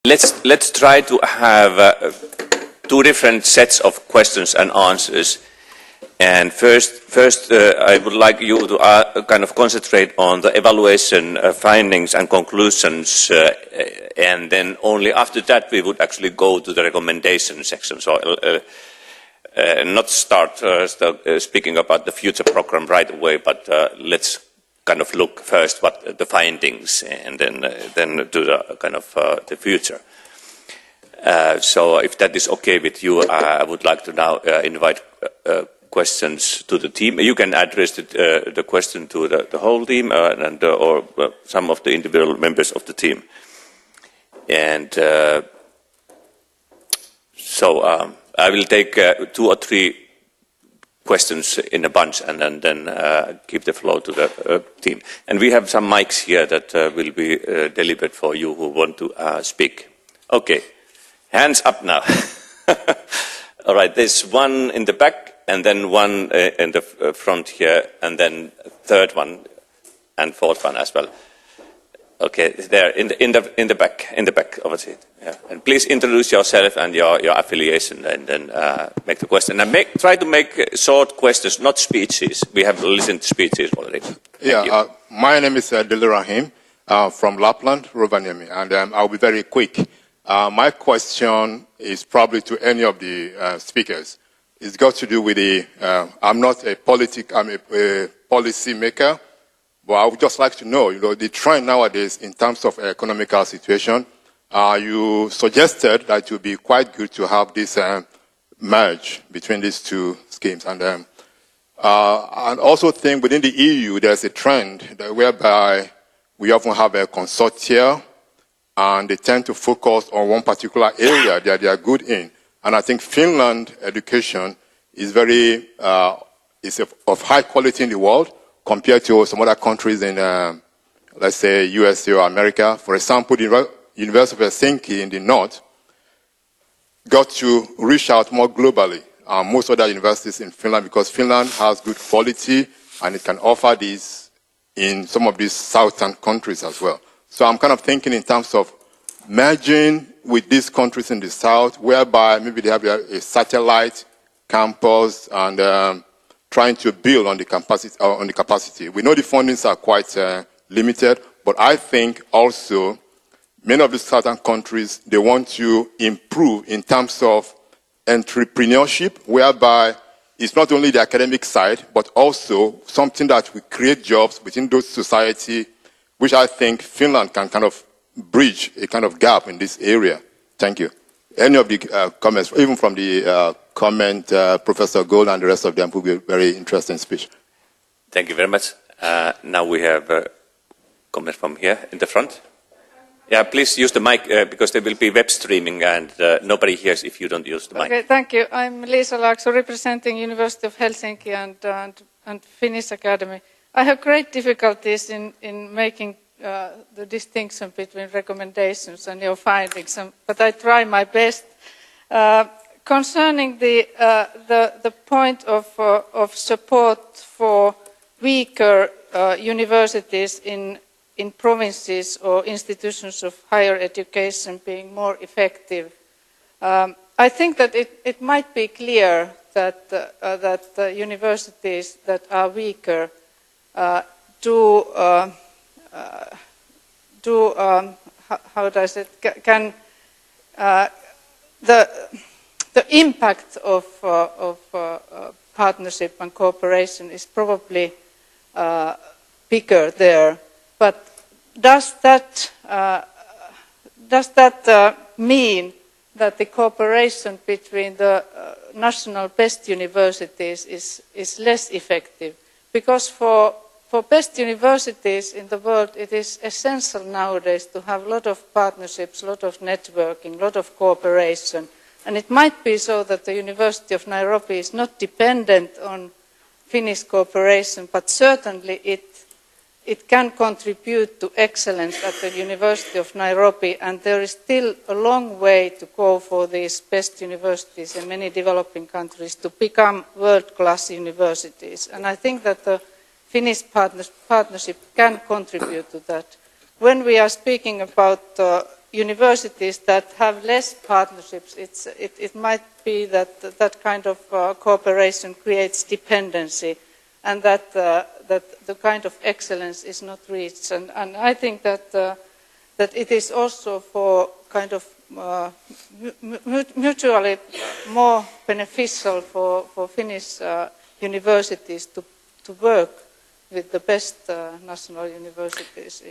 Let's try to have two different sets of questions and answers. And first, I would like you to kind of concentrate on the evaluation findings and conclusions, and then only after that we would actually go to the recommendation section. So not start speaking about the future program right away, but let's kind of look first what the findings, and then do the kind of the future. So if that is okay with you, I would like to now invite questions to the team. You can address the question to the whole team or some of the individual members of the team. And so I will take 2 or 3 questions in a bunch and then give the floor to the team. And we have some mics here that will be delivered for you who want to speak. Okay, hands up now. All right, there's one in the back, and then one in the front here, and then third one and fourth one as well. Okay, there in the back over here. Yeah. And please introduce yourself and your affiliation, and then make the question. And try to make short questions, not speeches. We have listened to speeches already. Yeah, my name is Dili Rahim from Lapland, Rovaniemi, and I'll be very quick. My question is probably to any of the speakers. It's got to do with the. I'm not a I'm a policy maker. But I would just like to know, the trend nowadays in terms of economical situation, you suggested that it would be quite good to have this merge between these two schemes. And also think within the EU, there's a trend whereby we often have a consortia, and they tend to focus on one particular area that they are good in. And I think Finland education is very, is of high quality in the world, compared to some other countries in, let's say, USA or America. For example, the University of Helsinki in the north got to reach out more globally. Most other universities in Finland, because Finland has good quality and it can offer these in some of these southern countries as well. So I'm kind of thinking in terms of merging with these countries in the south, whereby maybe they have a satellite campus and trying to build on the capacity. We know the fundings are quite limited, but I think also many of the southern countries, they want to improve in terms of entrepreneurship, whereby it's not only the academic side, but also something that will create jobs within those society, which I think Finland can kind of bridge a kind of gap in this area. Thank you. Any of the comments, even from the comment, Professor Gold and the rest of them, will be a very interesting speech. Thank you very much. Now we have a comment from here in the front. Yeah, please use the mic because there will be web streaming and nobody hears if you don't use the mic. Okay, thank you. I'm Liisa Laakso, representing University of Helsinki and Finnish Academy. I have great difficulties in making the distinction between recommendations and your findings, but I try my best. Concerning the point of support for weaker universities in provinces or institutions of higher education being more effective, I think that it might be clear that universities that are weaker the impact of partnership and cooperation is probably bigger there. But does that mean that the cooperation between the national best universities is less effective? Because for best universities in the world, it is essential nowadays to have a lot of partnerships, a lot of networking, a lot of cooperation. And it might be so that the University of Nairobi is not dependent on Finnish cooperation, but certainly it can contribute to excellence at the University of Nairobi, and there is still a long way to go for these best universities in many developing countries to become world-class universities. And I think that the Finnish partnership can contribute to that. When we are speaking about universities that have less partnerships, it might be that that kind of cooperation creates dependency, and that the kind of excellence is not reached. And I think that that it is also for kind of mutually more beneficial for Finnish universities to work with the best national universities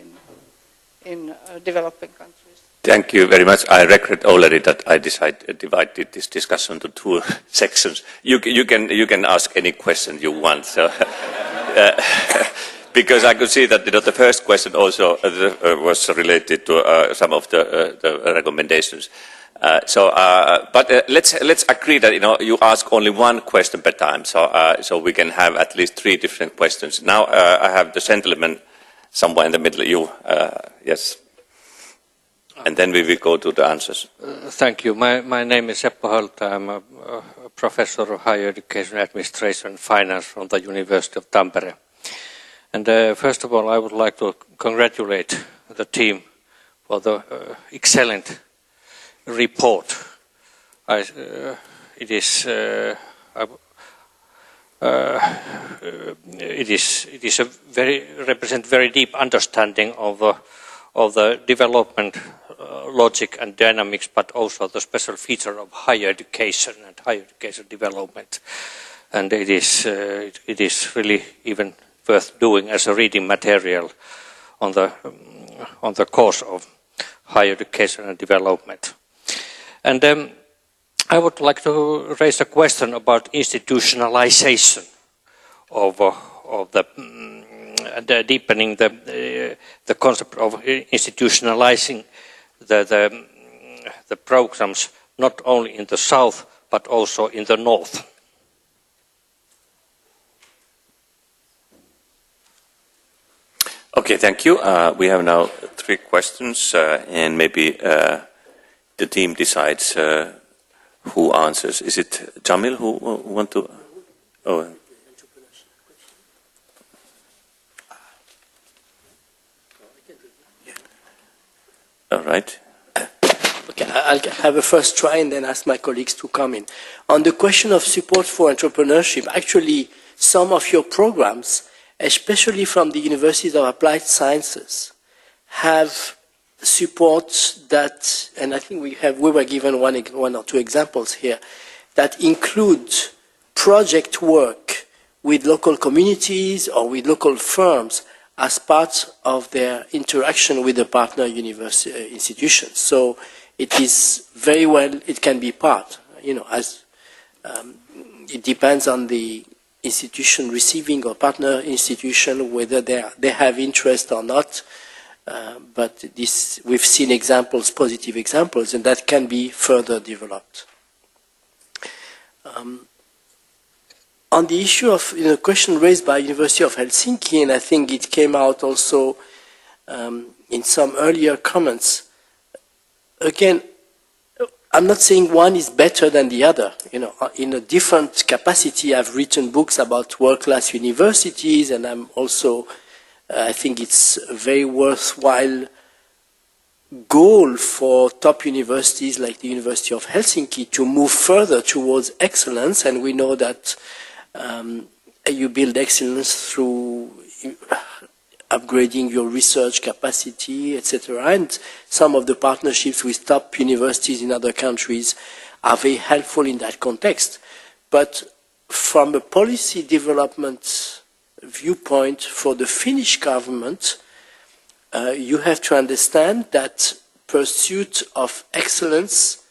in developing countries. Thank you very much. I regret already that I divided this discussion into two sections. You can ask any question you want. So, because I could see that the first question also was related to some of the recommendations. But let's agree that you ask only one question per time, so we can have at least 3 different questions. Now I have the gentleman somewhere in the middle. You, yes. And then we will go to the answers. Thank you. My name is Seppo Höltä. I'm a professor of higher education, administration and finance from the University of Tampere. And first of all, I would like to congratulate the team for the excellent report. It is a represent very deep understanding of the development logic and dynamics, but also the special feature of higher education and higher education development. And it is really even worth doing as a reading material on the course of higher education and development. And I would like to raise a question about institutionalization of the deepening the concept of institutionalizing the programs not only in the south but also in the north. Okay, thank you. We have now 3 questions, and maybe the team decides who answers. Is it Jamil who want to? Oh. All right. Okay, I'll have a first try and then ask my colleagues to come in. On the question of support for entrepreneurship, actually some of your programs, especially from the Universities of Applied Sciences, have support that, and I think we were given one or 2 examples here, that include project work with local communities or with local firms as part of their interaction with the partner university institutions. So it is very well, it can be part, as it depends on the institution receiving or partner institution whether they have interest or not. But we've seen examples, positive examples, and that can be further developed. On the issue of the question raised by University of Helsinki, and I think it came out also in some earlier comments, again, I'm not saying one is better than the other. In a different capacity, I've written books about world-class universities, and I'm also, I think it's a very worthwhile goal for top universities like the University of Helsinki to move further towards excellence, and we know that you build excellence through upgrading your research capacity, etc. And some of the partnerships with top universities in other countries are very helpful in that context. But from a policy development viewpoint for the Finnish government, you have to understand that pursuit of excellence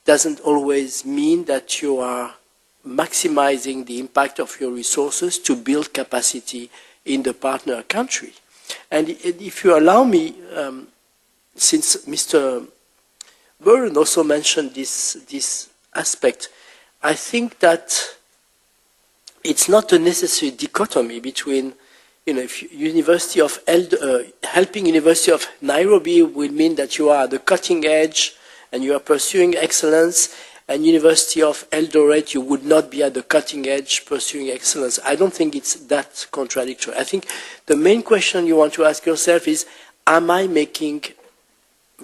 doesn't always mean that you are maximizing the impact of your resources to build capacity in the partner country. And if you allow me, since Mr. Burren also mentioned this aspect, I think that it's not a necessary dichotomy between, if University of helping University of Nairobi will mean that you are at the cutting edge and you are pursuing excellence, and University of Eldoret, you would not be at the cutting edge pursuing excellence. I don't think it's that contradictory. I think the main question you want to ask yourself is, am I making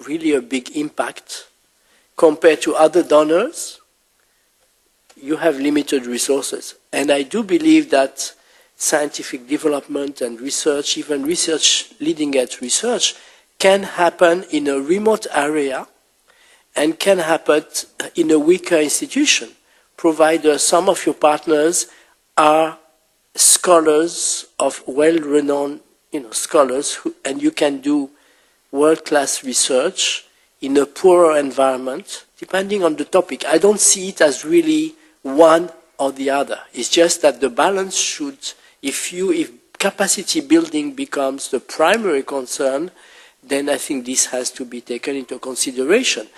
really a big impact. Compared to other donors, you have limited resources. And I do believe that scientific development and research, even research, leading edge research, can happen in a remote area and can happen in a weaker institution, provided some of your partners are scholars of well-renowned scholars, and you can do world-class research in a poorer environment, depending on the topic. I don't see it as really one or the other. It's just that the balance should, if capacity building becomes the primary concern, then I think this has to be taken into consideration.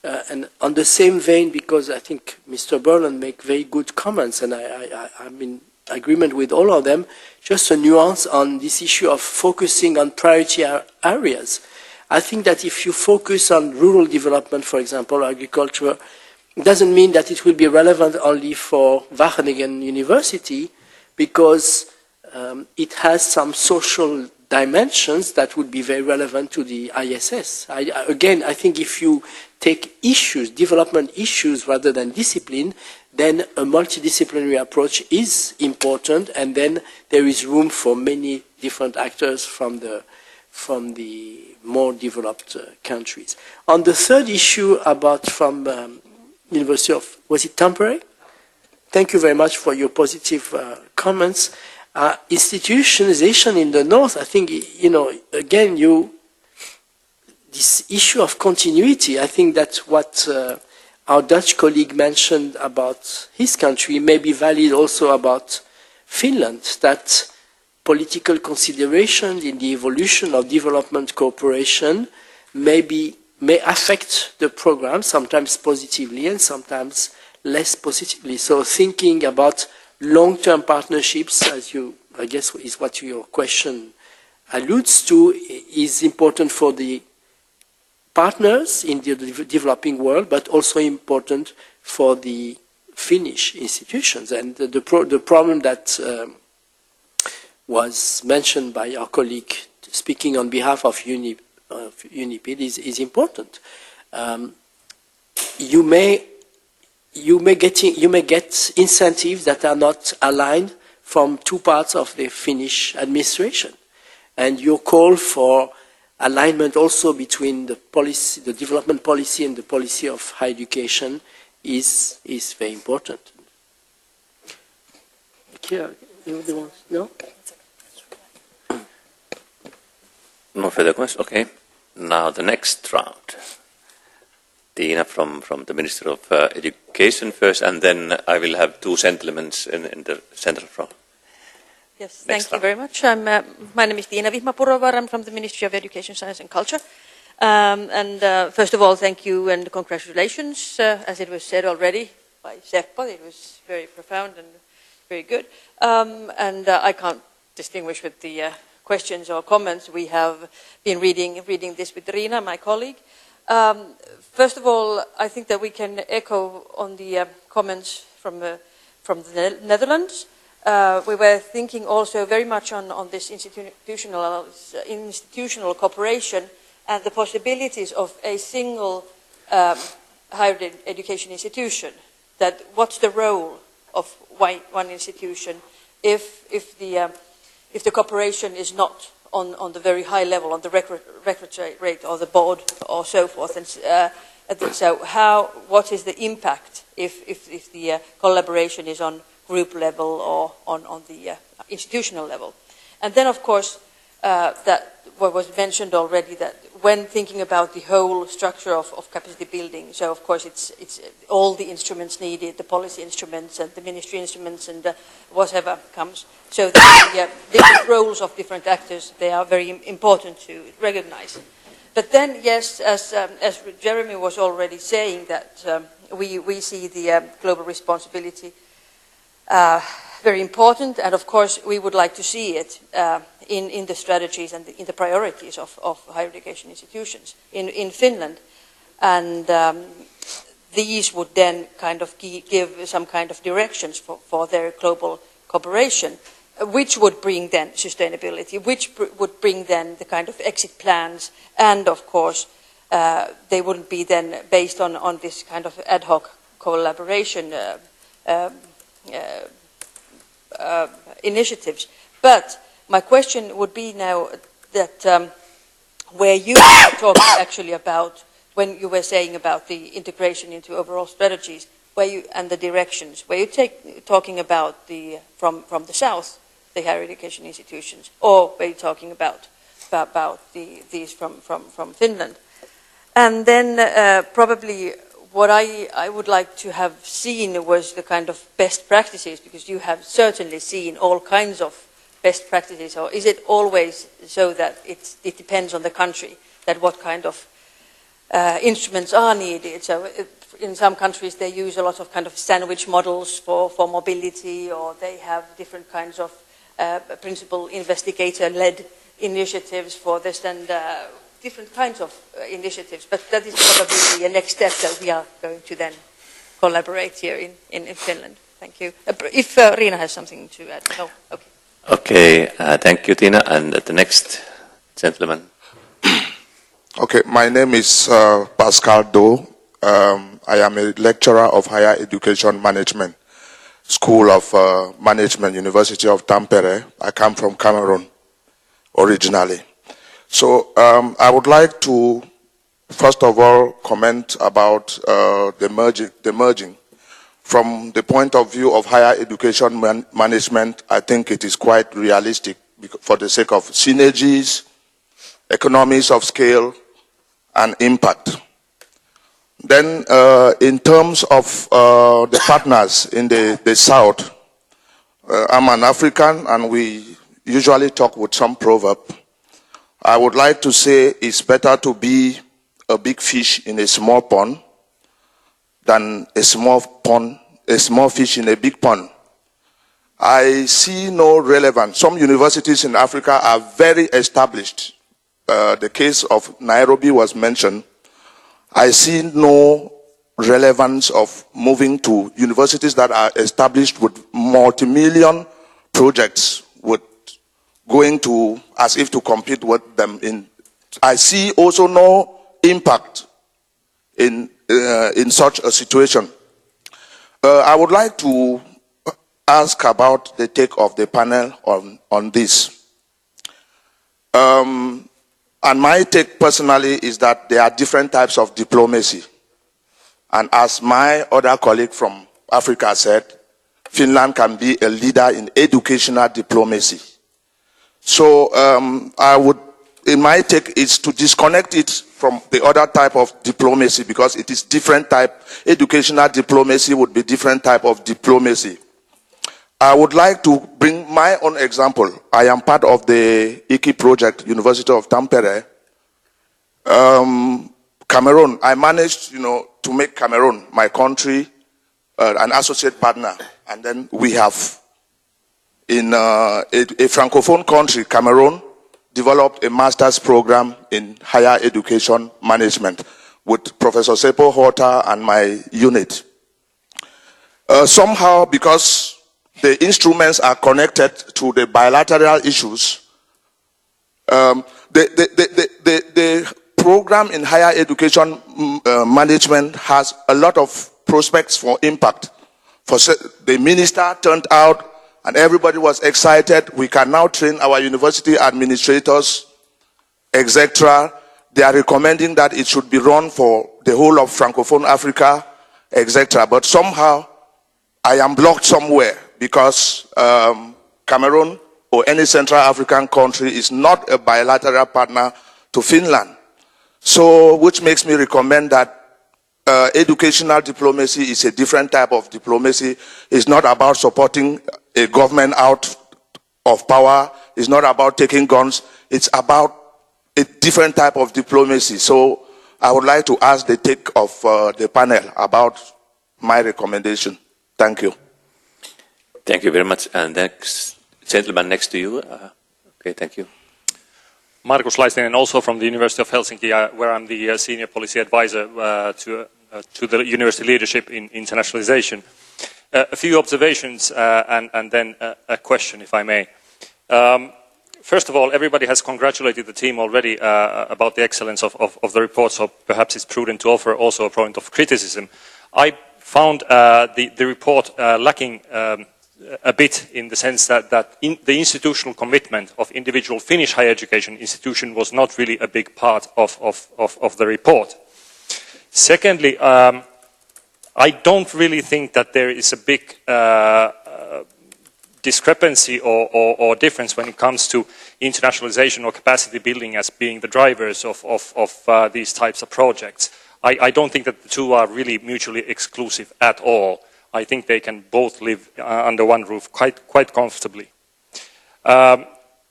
And on the same vein, because I think Mr. Berland made very good comments, and I'm in agreement with all of them, just a nuance on this issue of focusing on priority areas. I think that if you focus on rural development, for example, agriculture, it doesn't mean that it will be relevant only for Wageningen University, because it has some social dimensions that would be very relevant to the ISS. Again, I think if you take issues, development issues rather than discipline, then a multidisciplinary approach is important, and then there is room for many different actors from the more developed countries. On the third issue from University of, was it Tampere? Thank you very much for your positive comments. Institutionalization in the north, I think, again, this issue of continuity, I think that's what our Dutch colleague mentioned about his country may be valid also about Finland, that political considerations in the evolution of development cooperation may affect the program, sometimes positively and sometimes less positively. So thinking about long-term partnerships, I guess is what your question alludes to, is important for the partners in the developing world, but also important for the Finnish institutions. And the problem that was mentioned by our colleague speaking on behalf of UNIPID is important. You may get incentives that are not aligned from two parts of the Finnish administration, and your call for alignment also between the policy, the development policy, and the policy of higher education is very important. No? No further questions? Okay. Now the next round. Tiina from the Ministry of Education first, and then I will have two gentlemen in the central row. Yes, thank you very much. My name is Tiina Vihma-Purovaara. I'm from the Ministry of Education, Science and Culture. First of all, thank you and congratulations. As it was said already by Seppo, it was very profound and very good. I can't distinguish with the questions or comments. We have been reading this with Riina, my colleague. First of all, I think that we can echo on the comments from the Netherlands. We were thinking also very much on this institutional cooperation and the possibilities of a single higher education institution. That what's the role of one institution if the cooperation is not on the very high level, on the record rate or the board or so forth. And so what is the impact if the collaboration is on group level or on the institutional level? And then, of course, that what was mentioned already, that when thinking about the whole structure of capacity building, so of course it's all the instruments needed, the policy instruments and the ministry instruments and whatever comes. So the different roles of different actors, they are very important to recognize. But then, yes, as Jeremy was already saying, that we see the global responsibility very important, and of course we would like to see it in the strategies and in the priorities of higher education institutions in Finland. And these would then kind of give some kind of directions for their global cooperation, which would bring then sustainability, which would bring then the kind of exit plans, and of course they wouldn't be then based on this kind of ad hoc collaboration initiatives. But my question would be now that where you are talking actually about, when you were saying about the integration into overall strategies, and the directions, were you talking about from the south, the higher education institutions, or were you talking about these from Finland? And then probably what I would like to have seen was the kind of best practices, because you have certainly seen all kinds of best practices. Or is it always so that it depends on the country, that what kind of instruments are needed? So in some countries they use a lot of kind of sandwich models for mobility, or they have different kinds of principal investigator-led initiatives for this, and different kinds of initiatives. But that is probably the next step that we are going to then collaborate here in Finland. Thank you. If Riina has something to add. No? Okay. Okay, thank you, Tina. And the next gentleman. Okay, my name is Pascal Do. I am a lecturer of higher education management, School of Management, University of Tampere. I come from Cameroon originally. So I would like to, first of all, comment about the merging. From the point of view of higher education management, I think it is quite realistic for the sake of synergies, economies of scale, and impact. Then in terms of the partners in the South, I'm an African and we usually talk with some proverb. I would like to say it's better to be a big fish in a small pond than a small fish in a big pond. I see no relevance. Some universities in Africa are very established. The case of Nairobi was mentioned. I see no relevance of moving to universities that are established with multi-million projects, with going to as if to compete with them. I see also no impact in such a situation. I would like to ask about the take of the panel on this. And my take personally is that there are different types of diplomacy. And as my other colleague from Africa said, Finland can be a leader in educational diplomacy. So in my take, is to disconnect it from the other type of diplomacy, because it is different type. Educational diplomacy would be different type of diplomacy. I would like to bring my own example. I am part of the IKI project, University of Tampere. Cameroon, I managed, to make Cameroon, my country, an associate partner. And then we have, in a francophone country, Cameroon, developed a master's program in higher education management with Professor Seppo Horta and my unit. Somehow, because the instruments are connected to the bilateral issues, the program in higher education management has a lot of prospects for impact. The minister turned out and everybody was excited. We can now train our university administrators, etc. They are recommending that it should be run for the whole of Francophone Africa, etc. But somehow I am blocked somewhere because Cameroon or any Central African country is not a bilateral partner to Finland. So, which makes me recommend that educational diplomacy is a different type of diplomacy. It's not about supporting a government out of power. It's not about taking guns. It's about a different type of diplomacy. So I would like to ask the take of the panel about my recommendation. Thank you. Thank you very much. And next gentleman next to you. Okay, thank you. Markus Laistinen, also from the University of Helsinki, where I'm the senior policy advisor to the university leadership in internationalization. A few observations and then a question, if I may. first of all, everybody has congratulated the team already about the excellence of the report, so perhaps it's prudent to offer also a point of criticism. I found the report lacking a bit in the sense that the institutional commitment of individual Finnish higher education institution was not really a big part of the report. Secondly, I don't really think that there is a big discrepancy or difference when it comes to internationalization or capacity building as being the drivers of these types of projects. I don't think that the two are really mutually exclusive at all. I think they can both live under one roof quite comfortably.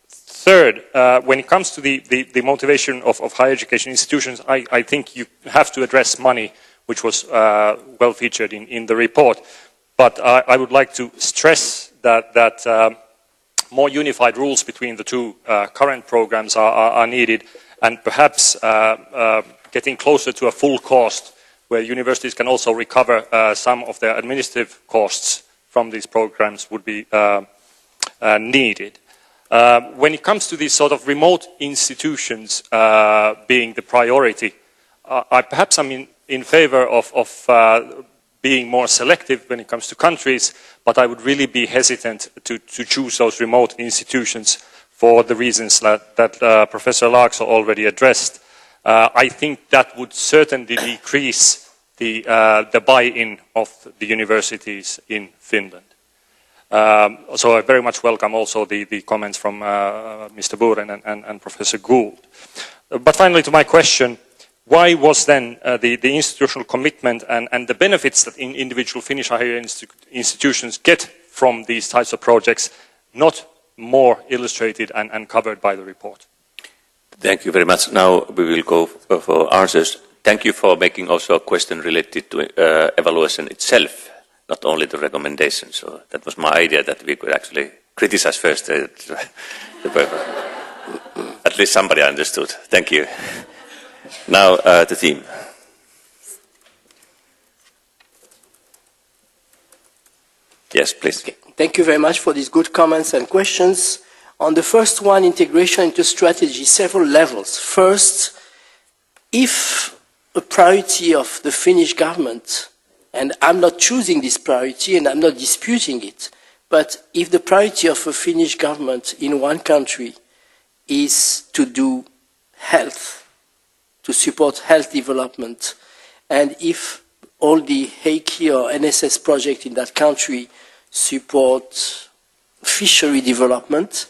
Third, when it comes to the motivation of higher education institutions, I think you have to address money, which was well featured in the report. But I would like to stress that more unified rules between the two current programs are needed, and perhaps getting closer to a full cost, where universities can also recover some of their administrative costs from these programs would be needed. When it comes to these sort of remote institutions being the priority, perhaps I'm in favor of being more selective when it comes to countries, but I would really be hesitant to choose those remote institutions for the reasons that Professor Laakso already addressed. I think that would certainly decrease the buy-in of the universities in Finland. So I very much welcome also the comments from Mr. Buren and Professor Gould. But finally, to my question, why was then the institutional commitment and the benefits that individual Finnish higher institutions get from these types of projects not more illustrated and covered by the report? Thank you very much. Now we will go for answers. Thank you for making also a question related to evaluation itself, not only the recommendations. So that was my idea, that we could actually criticize first the paper. At least somebody understood. Thank you. Now the theme. Yes, please. Okay. Thank you very much for these good comments and questions. On the first one, integration into strategy, several levels. First, if a priority of the Finnish government, and I'm not choosing this priority and I'm not disputing it, but if the priority of a Finnish government in one country is to do health, to support health development, and if all the Heikki or NSS project in that country support fishery development,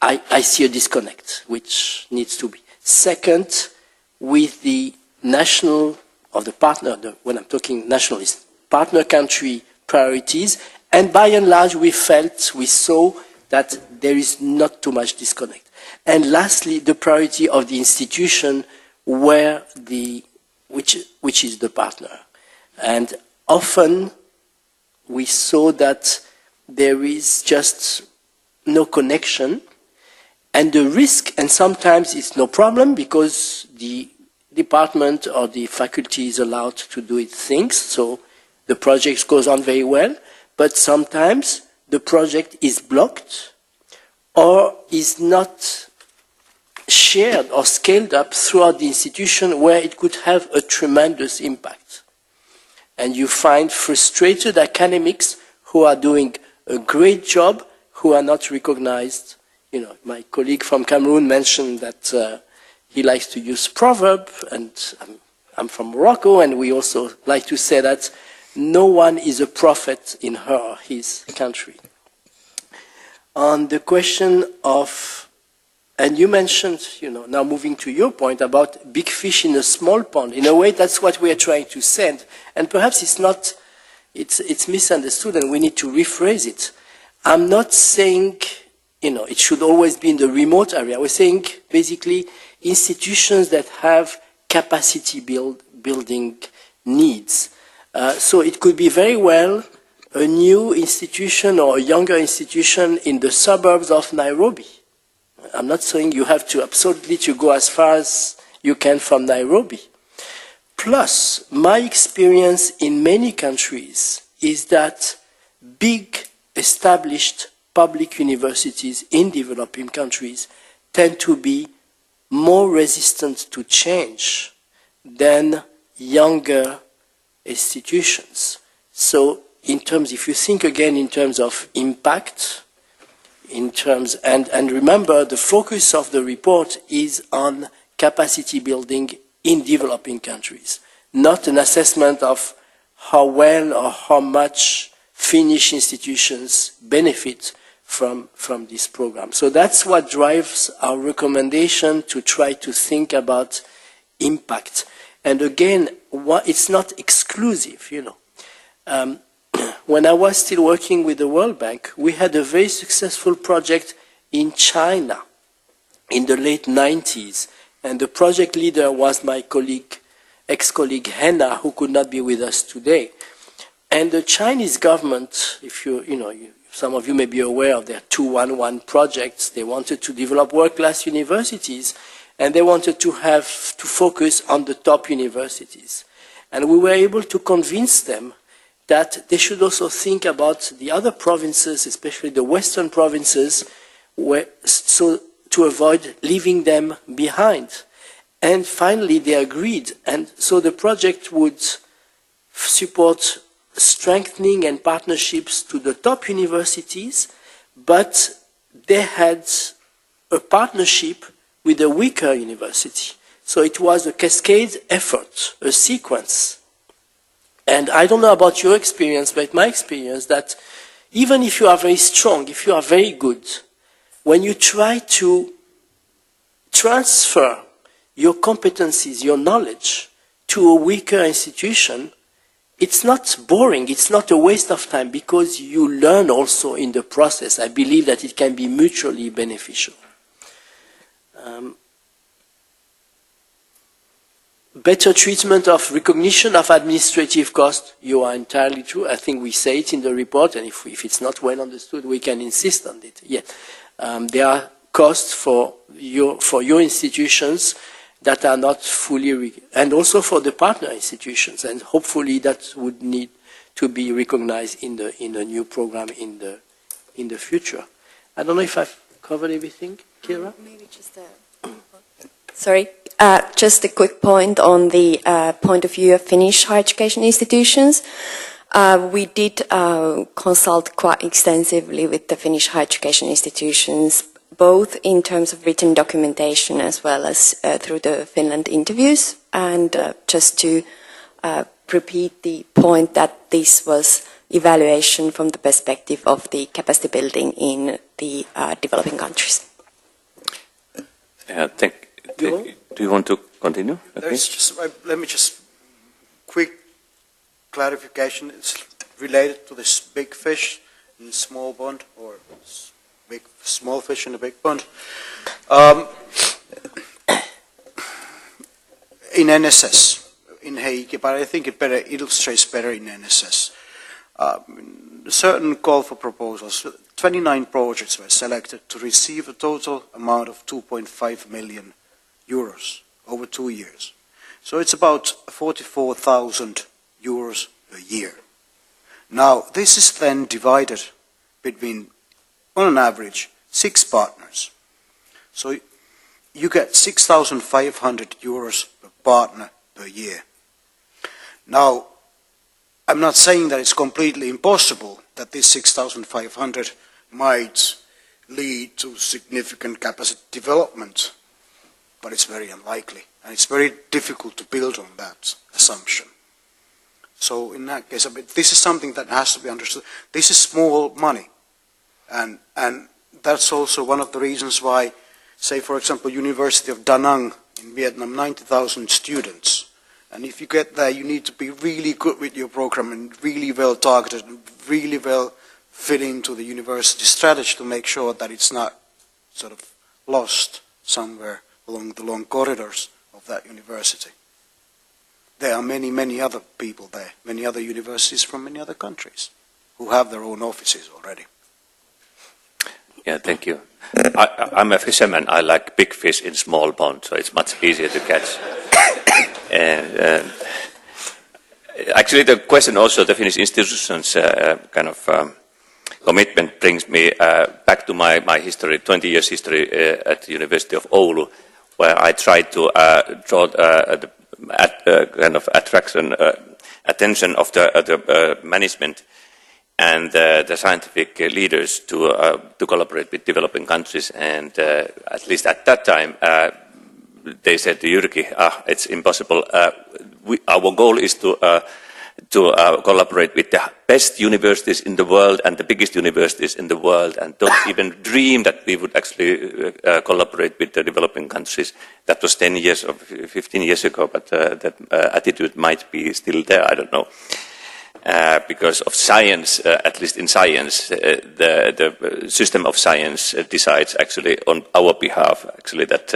I see a disconnect, which needs to be. Second, with the national, or the partner, when I'm talking nationalist, partner country priorities, and by and large we saw that there is not too much disconnect. And lastly, the priority of the institution which is the partner. And often we saw that there is just no connection, and the risk, and sometimes it's no problem because the department or the faculty is allowed to do its things, so the project goes on very well, but sometimes the project is blocked or is not shared or scaled up throughout the institution where it could have a tremendous impact. And you find frustrated academics who are doing a great job who are not recognized. You know, my colleague from Cameroon mentioned that he likes to use proverb, and I'm from Morocco, and we also like to say that no one is a prophet in her or his country. On the question of, and you mentioned, you know, now moving to your point about big fish in a small pond. In a way, that's what we are trying to send, and perhaps it's not, it's misunderstood, and we need to rephrase it. I'm not saying, you know, it should always be in the remote area. We're saying basically institutions that have capacity building needs. So it could be very well a new institution or a younger institution in the suburbs of Nairobi. I'm not saying you have to absolutely to go as far as you can from Nairobi. Plus, my experience in many countries is that big established public universities in developing countries tend to be more resistant to change than younger institutions. So in terms, if you think again in terms of impact, in terms, and remember the focus of the report is on capacity building in developing countries, not an assessment of how well or how much Finnish institutions benefit from this program. So that's what drives our recommendation to try to think about impact. And again, it's not exclusive, you know. When I was still working with the World Bank, we had a very successful project in China in the late 90s. And the project leader was my colleague, ex-colleague Henna, who could not be with us today. And the Chinese government, if some of you may be aware of their 211 projects, they wanted to develop world-class universities, and they wanted to focus on the top universities. And we were able to convince them that they should also think about the other provinces, especially the western provinces, so to avoid leaving them behind. And finally, they agreed. And so the project would support strengthening and partnerships to the top universities, but they had a partnership with a weaker university. So it was a cascade effort, a sequence. And I don't know about your experience, but my experience that even if you are very strong, if you are very good, when you try to transfer your competencies, your knowledge to a weaker institution, it's not boring, it's not a waste of time, because you learn also in the process. I believe that it can be mutually beneficial. Better treatment of recognition of administrative cost, you are entirely true. I think we say it in the report, and if it's not well understood, we can insist on it. Yeah. There are costs for your institutions that are not fully, and also for the partner institutions, and hopefully that would need to be recognized in a new program in the future. I don't know if I've covered everything, Kira? Maybe just just a quick point on the point of view of Finnish higher education institutions. We did consult quite extensively with the Finnish higher education institutions, both in terms of written documentation as well as through the Finland interviews. And just to repeat the point that this was evaluation from the perspective of the capacity building in the developing countries. Do you want to continue? Okay. Let me just quick clarification. It's related to this big fish in small pond, or small fish in a big pond. In NSS, in Heikki, but I think it illustrates better in NSS. Certain call for proposals. 29 projects were selected to receive a total amount of 2.5 million euros over 2 years. So it's about 44,000 euros a year. Now, this is then divided between, on an average, 6 partners. So you get 6,500 euros per partner per year. Now, I'm not saying that it's completely impossible that this 6,500 might lead to significant capacity development, but it's very unlikely, and it's very difficult to build on that assumption. So in that case, this is something that has to be understood. This is small money, and that's also one of the reasons why, say for example, University of Da Nang in Vietnam, 90,000 students. And if you get there, you need to be really good with your program and really well targeted and really well fit into the university strategy to make sure that it's not sort of lost somewhere along the long corridors of that university. There are many, many other people there, many other universities from many other countries who have their own offices already. Yeah, thank you. I'm a fisherman. I like big fish in small ponds, so it's much easier to catch. Actually, the question also, the Finnish institutions commitment brings me back to my history, 20 years history at the University of Oulu, where I tried to draw the kind of attention of the management and the scientific leaders to collaborate with developing countries. And at least at that time, they said to Jyrki, it's impossible. Our goal is to collaborate with the best universities in the world and the biggest universities in the world, and don't even dream that we would actually collaborate with the developing countries. That was 10 years or 15 years ago, but that attitude might be still there, I don't know. Because of science, at least in science, the system of science decides actually on our behalf, actually, that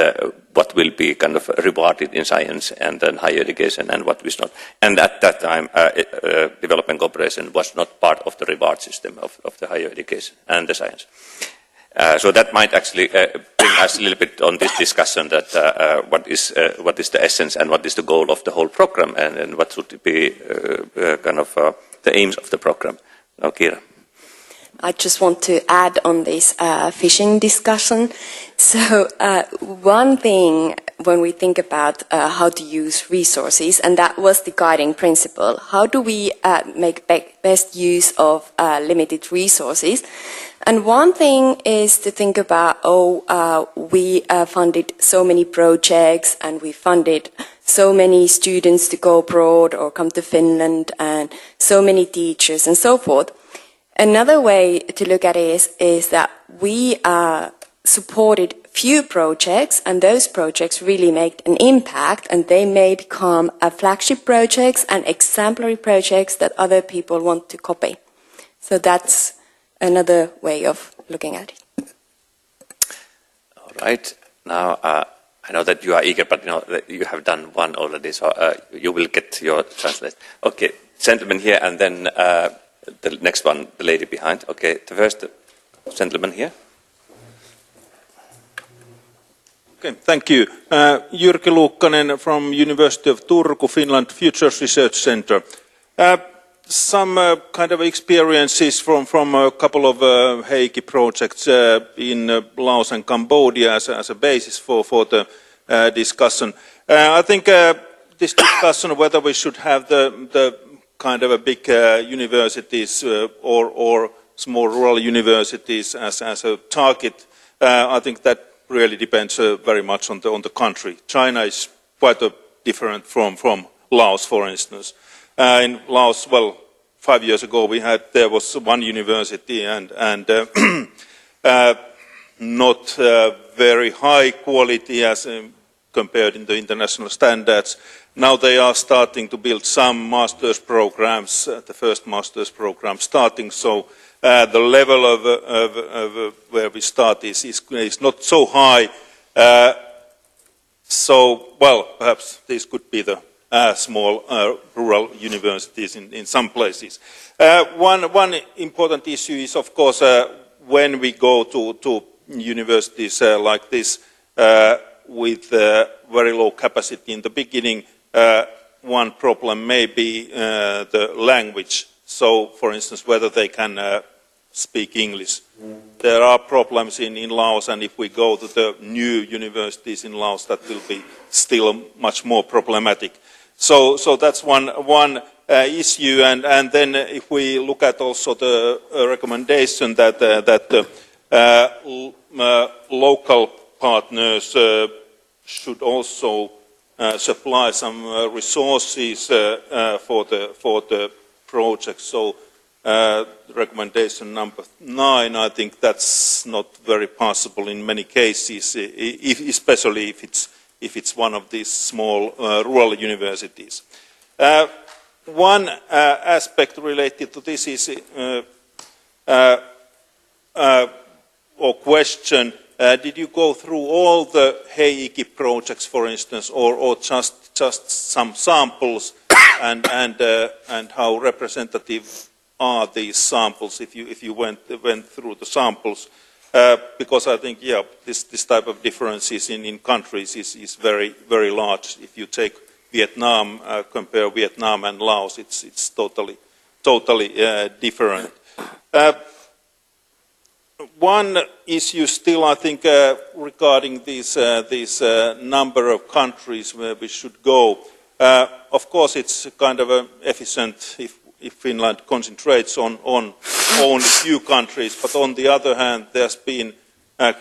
what will be kind of rewarded in science and then higher education and what was not. And at that time, development cooperation was not part of the reward system of the higher education and the science. So that might actually bring us a little bit on this discussion that what is the essence and what is the goal of the whole program, and what should be kind of the aims of the program. Now, Kira. I just want to add on this fishing discussion. So one thing when we think about how to use resources, and that was the guiding principle, how do we make best use of limited resources? And one thing is to think about, we funded so many projects and we funded so many students to go abroad or come to Finland and so many teachers and so forth. Another way to look at it is that we supported few projects, and those projects really made an impact, and they may become flagship projects and exemplary projects that other people want to copy. So that's another way of looking at it. All right. Now, I know that you are eager, but you know that you have done one already, so you will get your translation. Okay, gentleman here, and then the next one, the lady behind. Okay, the first gentleman here. Okay, thank you. Jyrki Pulkkinen from University of Turku, Finland, Futures Research Center. Some kind of experiences from a couple of Heikki projects in Laos and Cambodia as a basis for the discussion. I think this discussion whether we should have the kind of a big universities or small rural universities as a target, I think that really depends very much on the country. China is quite different from Laos, for instance. In Laos, well, 5 years ago there was one university and not very high quality as compared in the international standards. Now they are starting to build some master's programs, the first master's program starting, so the level of where we start is not so high. So, well, perhaps this could be the small rural universities in some places. One important issue is, of course, when we go to universities like this with very low capacity in the beginning, one problem may be the language. So, for instance, whether they can speak English. There are problems in Laos, and if we go to the new universities in Laos, that will be still much more problematic. So that's one issue, and then if we look at also the recommendation that the local partners should also supply some resources for the project. So recommendation number 9, I think that's not very possible in many cases, especially if it's one of these small rural universities. One aspect related to this is or question, did you go through all the Heikki projects, for instance, or just some samples, and how representative are these samples if you went through the samples? Because I think, yeah, this type of differences in countries is very, very large. If you take Vietnam, compare Vietnam and Laos, it's totally different. One issue still, I think, regarding this number of countries where we should go. Of course, it's kind of efficient if Finland concentrates on only few countries, but on the other hand, there's been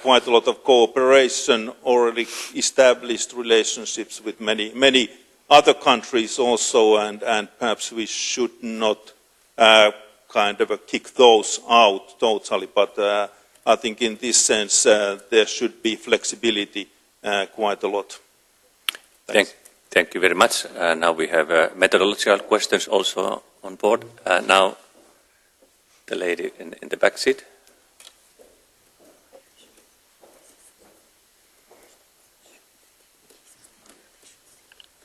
quite a lot of cooperation, already established relationships with many other countries also, and perhaps we should not kind of kick those out totally, but I think in this sense there should be flexibility quite a lot. Thank you very much. Now we have methodological questions also on board. Now the lady in the back seat.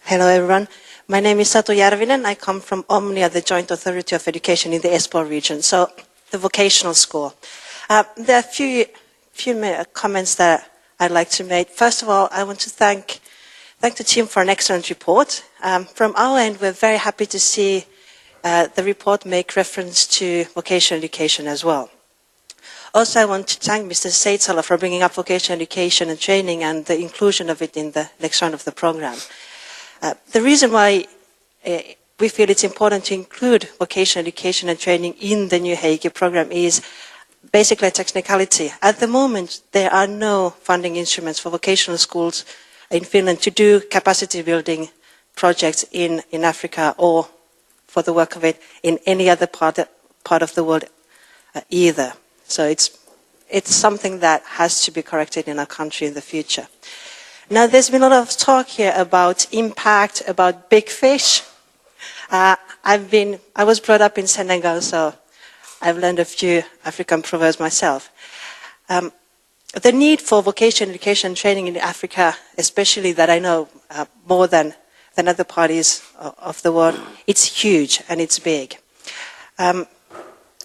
Hello everyone. My name is Satu Järvinen. I come from Omnia, the Joint Authority of Education in the Espoo region, so the vocational school. There are a few comments that I'd like to make. First of all, I want to thank the team for an excellent report. From our end, we're very happy to see the report make reference to vocational education as well. Also, I want to thank Mr. Seitsala for bringing up vocational education and training and the inclusion of it in the next round of the program. The reason why we feel it's important to include vocational education and training in the new Heikki program is basically a technicality. At the moment, there are no funding instruments for vocational schools in Finland to do capacity building projects in Africa or for the work of it in any other part of the world either. So it's something that has to be corrected in our country in the future. Now, there's been a lot of talk here about impact, about big fish. I was brought up in Senegal, so I've learned a few African proverbs myself. The need for vocational education and training in Africa, especially that I know more than other parties of the world, it's huge and it's big.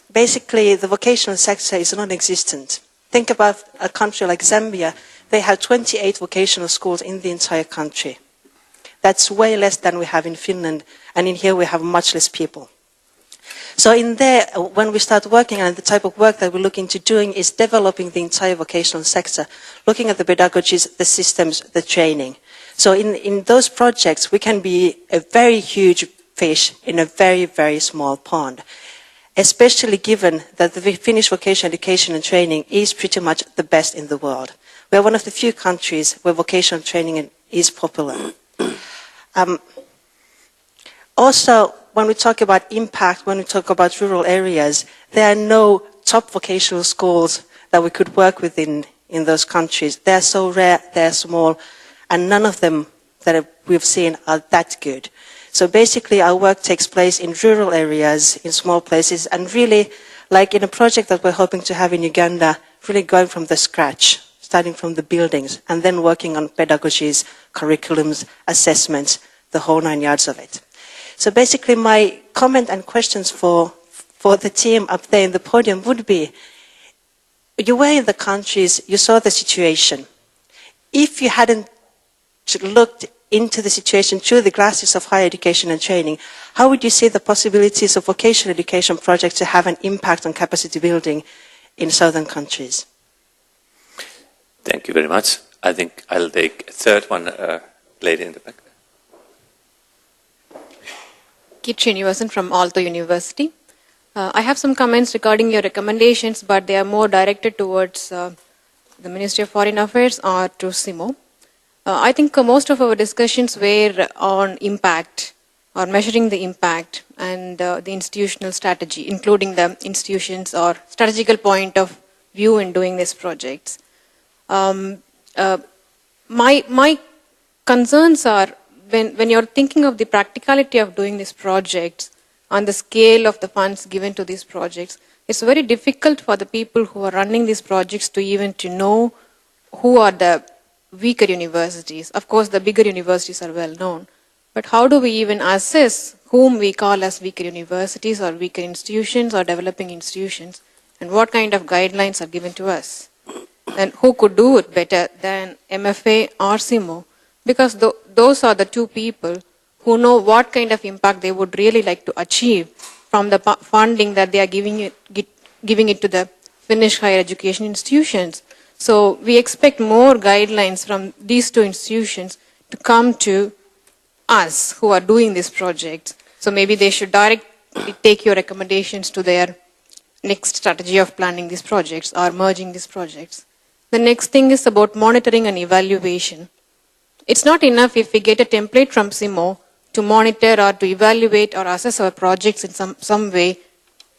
Basically, the vocational sector is non-existent. Think about a country like Zambia. They have 28 vocational schools in the entire country. That's way less than we have in Finland, and in here we have much less people. So in there, when we start working on the type of work that we're looking to doing is developing the entire vocational sector, looking at the pedagogies, the systems, the training. So in those projects, we can be a very huge fish in a very, very small pond, especially given that the Finnish vocational education and training is pretty much the best in the world. We are one of the few countries where vocational training is popular. Also, when we talk about impact, when we talk about rural areas, there are no top vocational schools that we could work with in those countries. They are so rare, they are small, and none of them that we've seen are that good. So basically, our work takes place in rural areas, in small places, and really, like in a project that we're hoping to have in Uganda, really going from the scratch, starting from the buildings, and then working on pedagogies, curriculums, assessments, the whole 9 yards of it. So basically, my comment and questions for the team up there in the podium would be, you were in the countries, you saw the situation. If you hadn't looked into the situation through the glasses of higher education and training, how would you see the possibilities of vocational education projects to have an impact on capacity building in southern countries? Thank you very much. I think I'll take a third one, lady in the back. Kitri Nivasan from Aalto University. I have some comments regarding your recommendations, but they are more directed towards the Ministry of Foreign Affairs or to SIMO. I think most of our discussions were on impact or measuring the impact and the institutional strategy, including the institutions or strategical point of view in doing these projects. My concerns are when you're thinking of the practicality of doing these projects on the scale of the funds given to these projects, it's very difficult for the people who are running these projects to even to know who are the weaker universities. Of course, the bigger universities are well known, but how do we even assess whom we call as weaker universities or weaker institutions or developing institutions, and what kind of guidelines are given to us? And who could do it better than MFA or SIMO? Because those are the two people who know what kind of impact they would really like to achieve from the funding that they are giving it to the Finnish higher education institutions. So we expect more guidelines from these two institutions to come to us who are doing this project. So maybe they should directly take your recommendations to their next strategy of planning these projects or merging these projects. The next thing is about monitoring and evaluation. It's not enough if we get a template from CIMO to monitor or to evaluate or assess our projects in some way,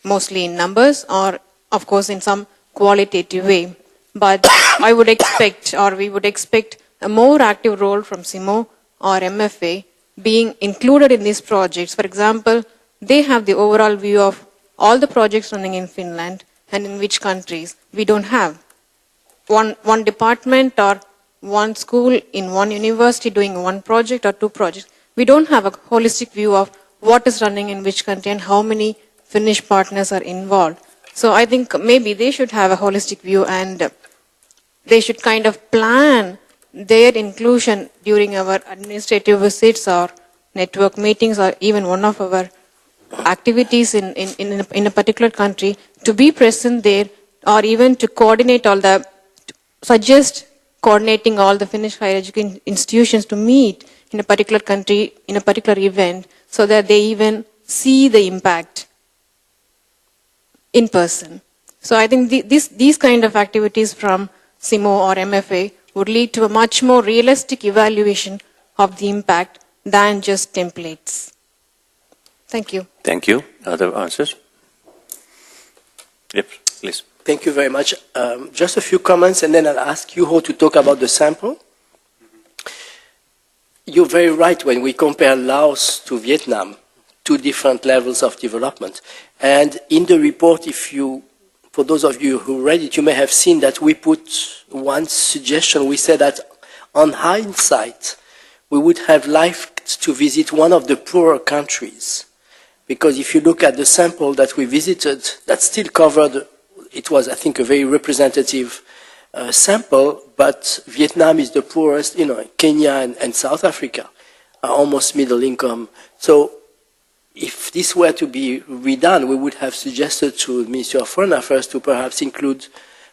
mostly in numbers or, of course, in some qualitative way. But I would expect, or we would expect, a more active role from CIMO or MFA being included in these projects. For example, they have the overall view of all the projects running in Finland and in which countries. We don't have one department or one school in one university doing one project or two projects. We don't have a holistic view of what is running in which country and how many Finnish partners are involved. So I think maybe they should have a holistic view and they should kind of plan their inclusion during our administrative visits or network meetings or even one of our activities in a particular country to be present there, or even to coordinate suggest coordinating all the Finnish higher education institutions to meet in a particular country, in a particular event, so that they even see the impact in person. So I think these kind of activities from CIMO or MFA would lead to a much more realistic evaluation of the impact than just templates. Thank you. Thank you. Other answers? Yep, please. Thank you very much. Just a few comments, and then I'll ask you how to talk about the sample. You're very right when we compare Laos to Vietnam, two different levels of development. And in the report, for those of you who read it, you may have seen that we put one suggestion. We said that on hindsight, we would have liked to visit one of the poorer countries. Because if you look at the sample that we visited, that still covered, it was, I think, a very representative sample, but Vietnam is the poorest, Kenya and South Africa are almost middle income. So if this were to be redone, we would have suggested to the Ministry of Foreign Affairs to perhaps include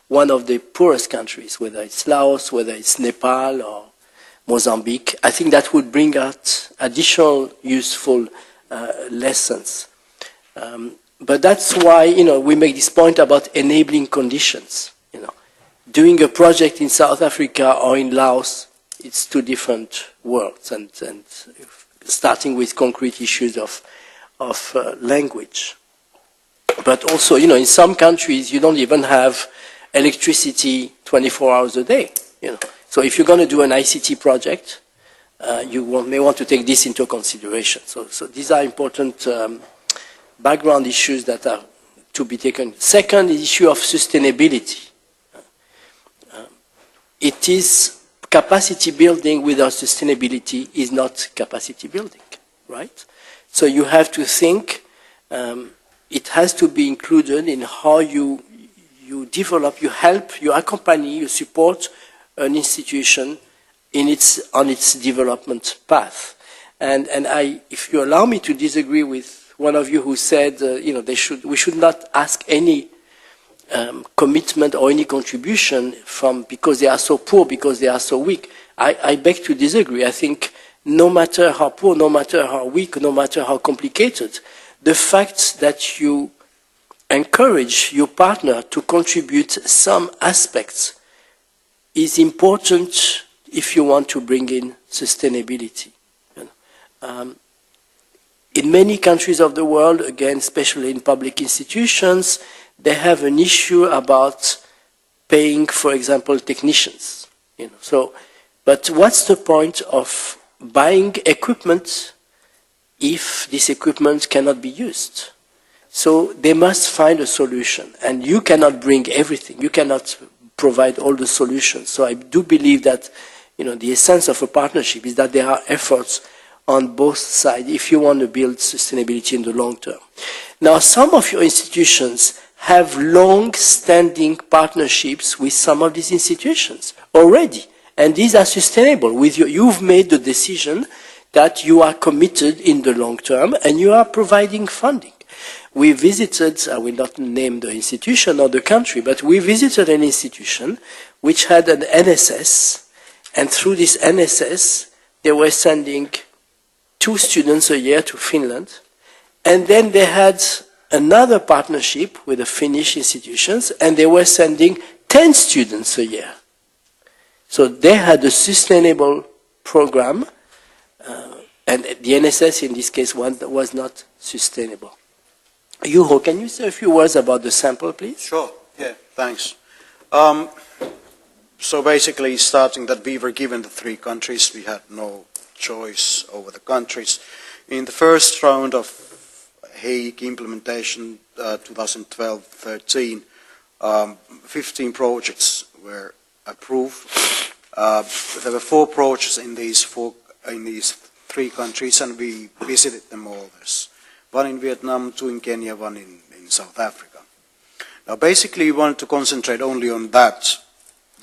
one of the poorest countries, whether it's Laos, whether it's Nepal or Mozambique. I think that would bring out additional useful lessons. But that's why, we make this point about enabling conditions. Doing a project in South Africa or in Laos, it's two different worlds, and starting with concrete issues of language. But also, in some countries, you don't even have electricity 24 hours a day. So if you're going to do an ICT project, you may want to take this into consideration. So these are important background issues that are to be taken. Second, the issue of sustainability. It is capacity building without sustainability is not capacity building, right? So you have to think, it has to be included in how you develop, you help, you accompany, you support an institution on its development path. And if you allow me to disagree with one of you who said, we should not ask any commitment or any contribution because they are so poor, because they are so weak. I beg to disagree. I think no matter how poor, no matter how weak, no matter how complicated, the fact that you encourage your partner to contribute some aspects is important if you want to bring in sustainability. In many countries of the world, again, especially in public institutions, they have an issue about paying, for example, technicians. But what's the point of buying equipment if this equipment cannot be used? So they must find a solution, and you cannot bring everything. You cannot provide all the solutions. So I do believe that, the essence of a partnership is that there are efforts on both sides if you want to build sustainability in the long term. Now, some of your institutions have long-standing partnerships with some of these institutions already, and these are sustainable. You've made the decision that you are committed in the long term, and you are providing funding. we visited, I will not name the institution or the country, but we visited an institution which had an NSS, and through this NSS, they were sending 2 students a year to Finland, and then they had another partnership with the Finnish institutions, and they were sending 10 students a year. So they had a sustainable program, and the NSS in this case was not sustainable. Juho, can you say a few words about the sample, please? Sure, yeah, thanks. So basically, starting that we were given the 3 countries, we had no choice over the countries. In the first round of Hague implementation, 2012-13, 15 projects were approved. There were 4 projects in these 3 countries, and we visited them all. There's 1 in Vietnam, 2 in Kenya, 1 in South Africa. Now, basically, we wanted to concentrate only on that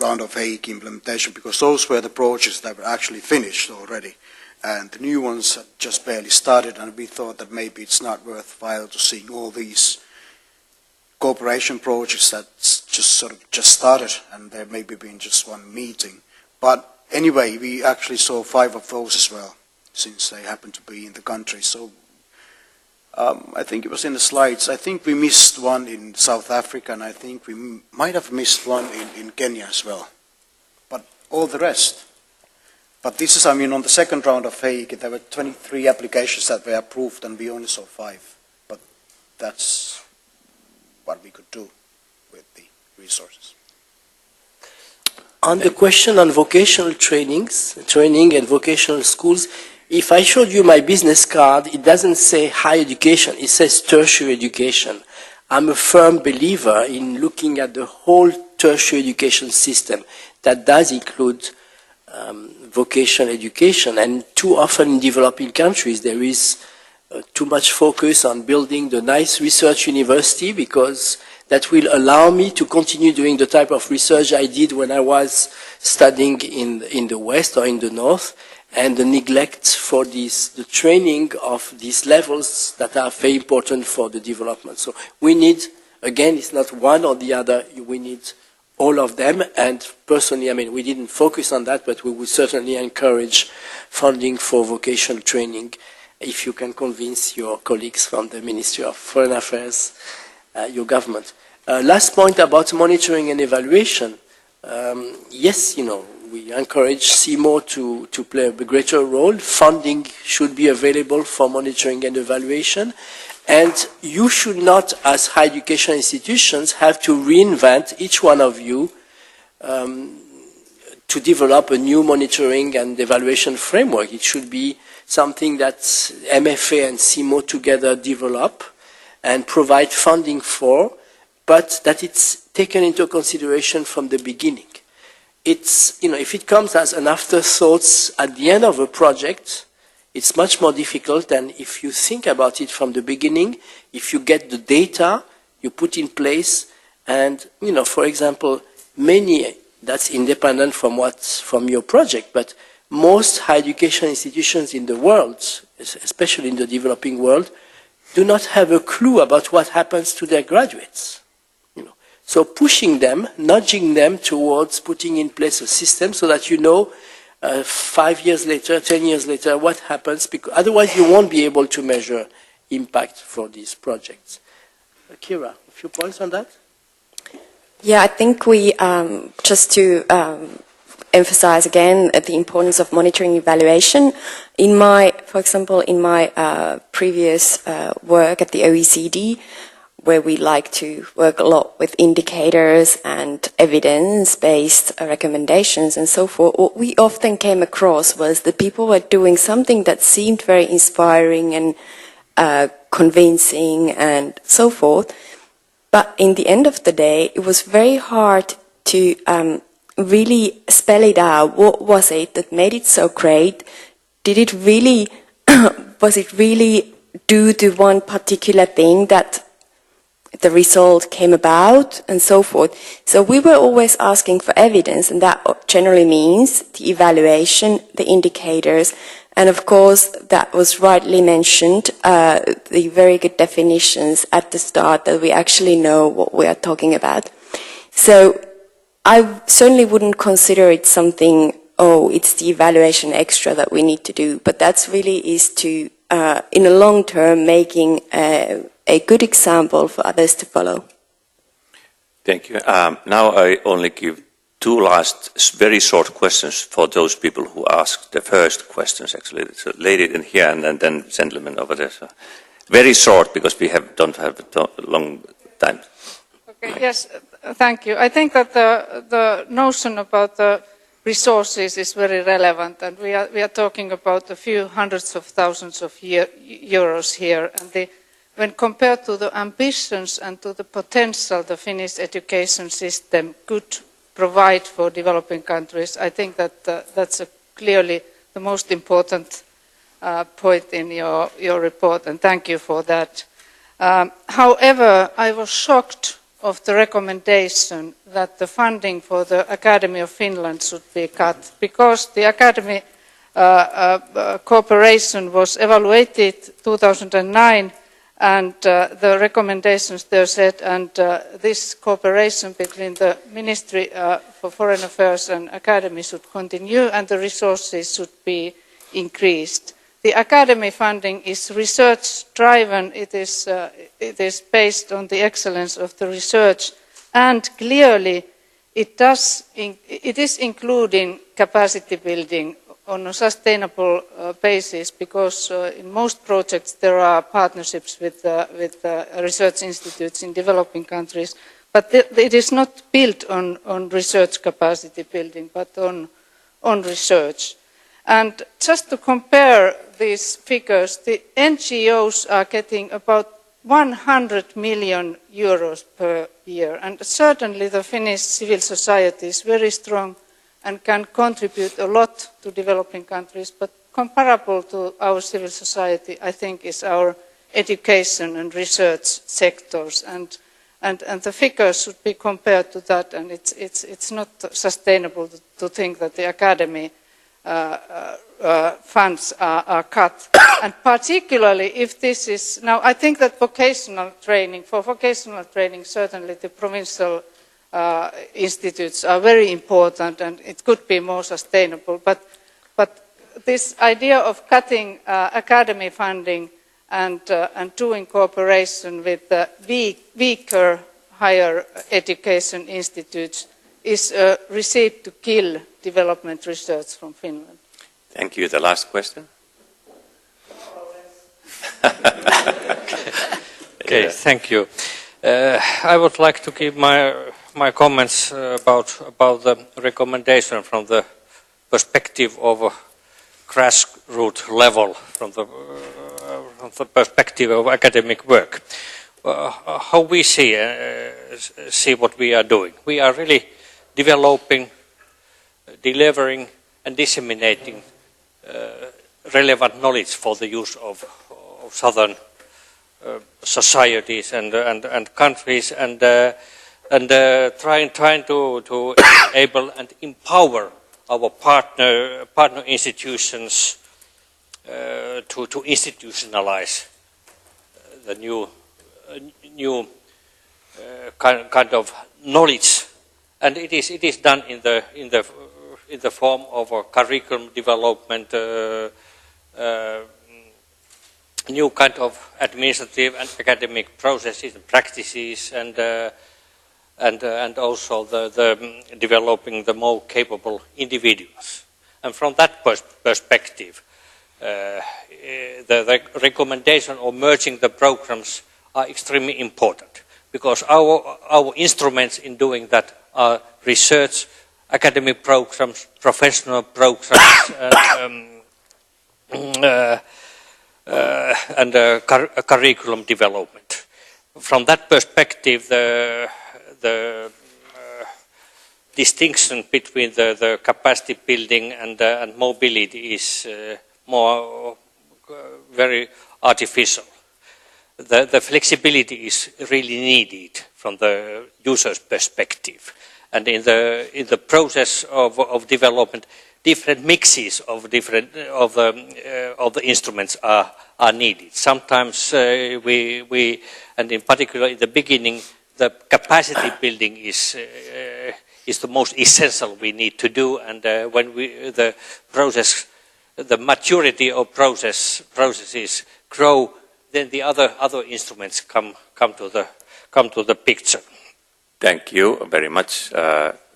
round of Hague implementation, because those were the projects that were actually finished already, and the new ones had just barely started, and we thought that maybe it's not worthwhile to see all these cooperation projects that just started, and there maybe been just 1 meeting. But anyway, we actually saw 5 of those as well, since they happened to be in the country. So I think it was in the slides. I think we missed 1 in South Africa, and I think we might have missed 1 in Kenya as well. But all the rest. But this is, I mean, on the second round of Hague, there were 23 applications that were approved, and we only saw 5. But that's what we could do with the resources. On the question on vocational training and vocational schools, if I showed you my business card, it doesn't say higher education, it says tertiary education. I'm a firm believer in looking at the whole tertiary education system. That does include vocational education, and too often in developing countries there is too much focus on building the nice research university, because that will allow me to continue doing the type of research I did when I was studying in the West or in the North, and the neglect for the training of these levels that are very important for the development. So we need, again, it's not one or the other, we need all of them, and personally, I mean, we didn't focus on that, but we would certainly encourage funding for vocational training if you can convince your colleagues from the Ministry of Foreign Affairs, your government. Last point about monitoring and evaluation. Yes, we encourage CMO to play a greater role. Funding should be available for monitoring and evaluation. And you should not, as higher education institutions, have to reinvent, each one of you, to develop a new monitoring and evaluation framework. It should be something that MFA and CMO together develop and provide funding for, but that it's taken into consideration from the beginning. It's, if it comes as an afterthought at the end of a project, it's much more difficult than if you think about it from the beginning, if you get the data, you put in place, and, for example, that's independent from your project, but most higher education institutions in the world, especially in the developing world, do not have a clue about what happens to their graduates. So pushing them, nudging them towards putting in place a system so that 5 years later, 10 years later, what happens, because otherwise you won't be able to measure impact for these projects. Kira, a few points on that? Yeah, I think we, just to emphasize again the importance of monitoring evaluation. For example, in my previous work at the OECD, where we like to work a lot with indicators and evidence-based recommendations and so forth, what we often came across was that people were doing something that seemed very inspiring and convincing and so forth. But in the end of the day, it was very hard to really spell it out. What was it that made it so great? Did it really, was it really due to one particular thing that the result came about and so forth? So we were always asking for evidence, and that generally means the evaluation, the indicators, And of course, that was rightly mentioned, the very good definitions at the start that we actually know what we are talking about. So I certainly wouldn't consider it something, oh, it's the evaluation extra that we need to do, but that's really is to, in the long term, making a good example for others to follow. Thank you. Now I only give two last very short questions for those people who asked the first questions, actually. So lady in here and then gentleman over there. So very short because we don't have a long time. Okay, yes, thank you. I think that the notion about the resources is very relevant, and we are talking about a few hundreds of thousands of euros here. And when compared to the ambitions and to the potential the Finnish education system could provide for developing countries, I think that that's clearly the most important point in your report, and thank you for that. However, I was shocked of the recommendation that the funding for the Academy of Finland should be cut, because the Academy cooperation was evaluated 2009, and the recommendations there said, and this cooperation between the Ministry for Foreign Affairs and Academy should continue, and the resources should be increased. The Academy funding is research-driven. It is based on the excellence of the research, and clearly it is including capacity building on a sustainable basis, because in most projects there are partnerships with research institutes in developing countries, but it is not built on research capacity building, but on research. And just to compare these figures, the NGOs are getting about 100 million euros per year, and certainly the Finnish civil society is very strong and can contribute a lot to developing countries, but comparable to our civil society, I think, is our education and research sectors, and the figures should be compared to that, and it's not sustainable to think that the Academy funds are cut, and particularly if this is, now I think that for vocational training certainly the provincial institutes are very important, and it could be more sustainable, but this idea of cutting academy funding and doing cooperation with weaker higher education institutes is a recipe to kill development research from Finland. Thank you. The last question. Okay, thank you. I would like to give my comments about the recommendation from the perspective of grassroots level, from the perspective of academic work. How we see what we are doing. We are really developing, delivering and disseminating relevant knowledge for the use of southern societies and countries, and trying to enable and empower our partner institutions to institutionalize the new kind of knowledge, and it is done in the form of a curriculum development, new kind of administrative and academic processes and practices, and also the developing the more capable individuals. And from that perspective, the recommendation of merging the programs are extremely important, because our instruments in doing that are research, academic programs, professional programs, and curriculum development. From that perspective, the distinction between the capacity building and mobility is more very artificial. The flexibility is really needed from the user's perspective, and in the process of development, different mixes of the instruments are needed. Sometimes we and in particular in the beginning, the capacity building is the most essential we need to do, and when the maturity of processes grow, then the other instruments come to the picture. Thank you very much.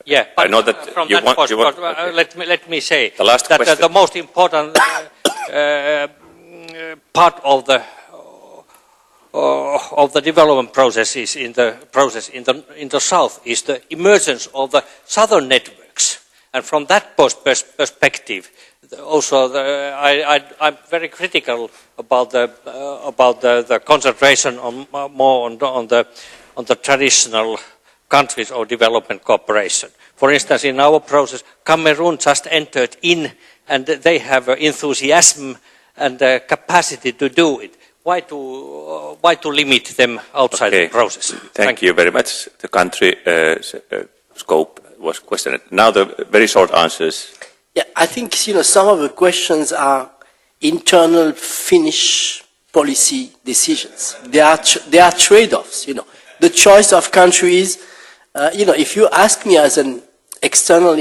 Yeah, but I know that from you that want. Okay. Let me say the last that question. the most important part of the development process is in the south is the emergence of the southern networks, and from that perspective, also I'm very critical about the concentration more on the traditional countries of development cooperation. For instance, in our process, Cameroon just entered in, and they have enthusiasm and capacity to do it. Why to limit them outside the process? Thank you very much. The country scope was questioned. Now the very short answers. Yeah, I think some of the questions are internal Finnish policy decisions. They are trade-offs. The choice of countries. If you ask me as an external